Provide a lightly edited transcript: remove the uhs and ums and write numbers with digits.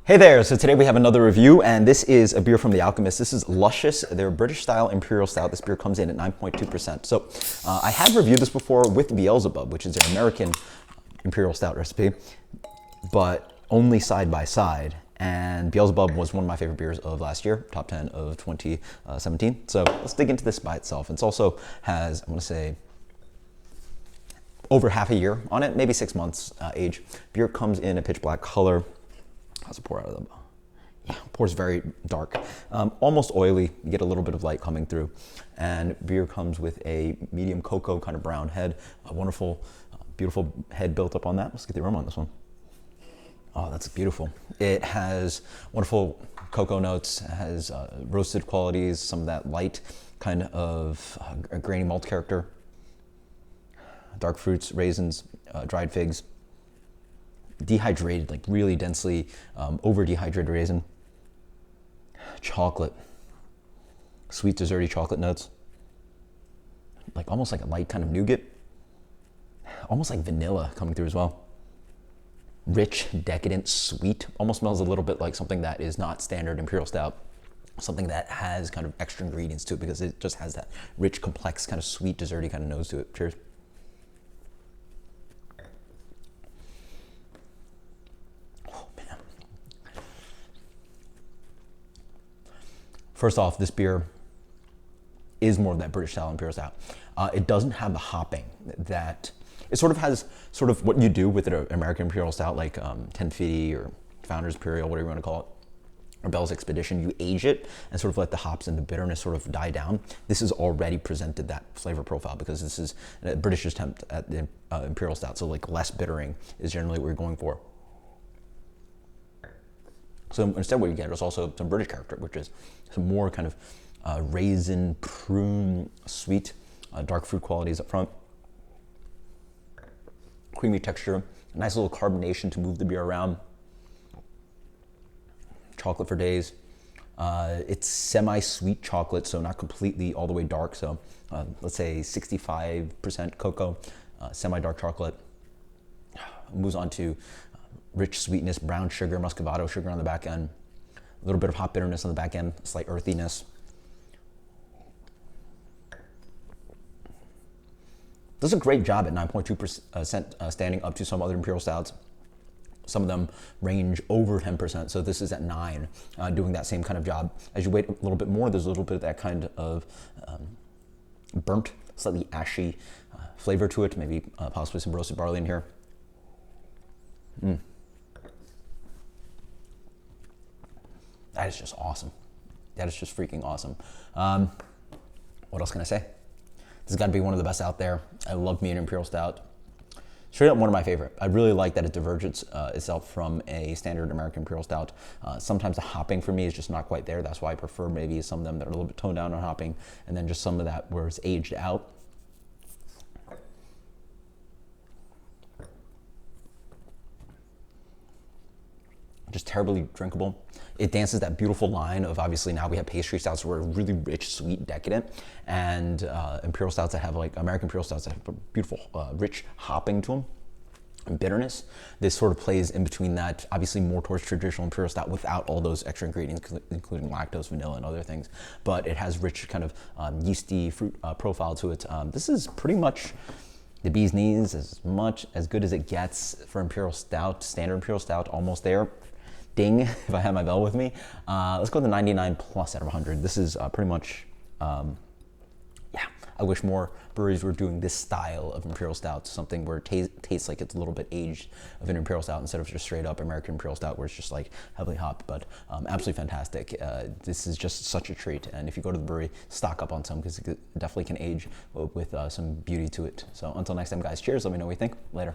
Hey there, so today we have another review, and this is a beer from the Alchemist. This is Luscious, their British-style Imperial Stout. This beer comes in at 9.2%. So I have reviewed this before with Beelzebub, which is their American Imperial Stout recipe, but only side by side. And Beelzebub was one of my favorite beers of last year, top 10 of 2017. So let's dig into this by itself. It also has, I want to say, over half a year on it, maybe 6 months age. Beer comes in a pitch black color. How's it pour out of the... Yeah, pours very dark. Almost oily. You get a little bit of light coming through. And beer comes with a medium cocoa kind of brown head. A wonderful, beautiful head built up on that. Let's get the aroma on this one. Oh, that's beautiful. It has wonderful cocoa notes. It has roasted qualities, some of that light kind of grainy malt character. Dark fruits, raisins, dried figs. Dehydrated, like really densely over dehydrated raisin, chocolate, sweet desserty chocolate notes, like almost like a light kind of nougat, almost like vanilla coming through as well. Rich, decadent, sweet, almost smells a little bit like something that is not standard Imperial Stout, something that has kind of extra ingredients to it because it just has that rich, complex, kind of sweet, desserty kind of nose to it. Cheers. First off, this beer is more of that British style Imperial Stout. It doesn't have the hopping that, it sort of has sort of what you do with an American Imperial Stout, like 1050 or Founders Imperial, whatever you want to call it, or Bell's Expedition. You age it and sort of let the hops and the bitterness sort of die down. This has already presented that flavor profile because this is a British attempt at the Imperial Stout, so like less bittering is generally what you're going for. So instead what you get is also some British character, which is some more kind of raisin, prune, sweet, dark fruit qualities up front. Creamy texture, a nice little carbonation to move the beer around. Chocolate for days. It's semi-sweet chocolate, so not completely all the way dark. So let's say 65% cocoa, semi-dark chocolate. Moves on to rich sweetness, brown sugar, muscovado sugar on the back end, a little bit of hot bitterness on the back end, slight earthiness. Does a great job at 9.2% standing up to some other Imperial Stouts. Some of them range over 10%, so this is at 9, doing that same kind of job. As you wait a little bit more, there's a little bit of that kind of burnt, slightly ashy flavor to it, maybe possibly some roasted barley in here. That is just awesome. That is just freaking awesome. What else can I say? This has got to be one of the best out there. I love me an Imperial Stout. Straight up one of my favorite. I really like that it diverges itself from a standard American Imperial Stout. Sometimes the hopping for me is just not quite there. That's why I prefer maybe some of them that are a little bit toned down on hopping, and then just some of that where it's aged out. Just terribly drinkable. It dances that beautiful line of, obviously now we have pastry stouts who are really rich, sweet, decadent, and Imperial Stouts that have, like American Imperial Stouts that have beautiful, rich hopping to them and bitterness. This sort of plays in between that, obviously more towards traditional Imperial Stout without all those extra ingredients, including lactose, vanilla, and other things. But it has rich kind of yeasty fruit profile to it. This is pretty much the bee's knees, as good as it gets for Imperial Stout, standard Imperial Stout, almost there. Ding, if I have my bell with me. Let's go to 99 plus out of 100. This is pretty much, yeah, I wish more breweries were doing this style of Imperial Stout, something where it tastes like it's a little bit aged of an Imperial Stout instead of just straight up American Imperial Stout where it's just like heavily hopped, but absolutely fantastic. This is just such a treat, and if you go to the brewery, stock up on some because it definitely can age with some beauty to it. So until next time, guys, cheers. Let me know what you think. Later.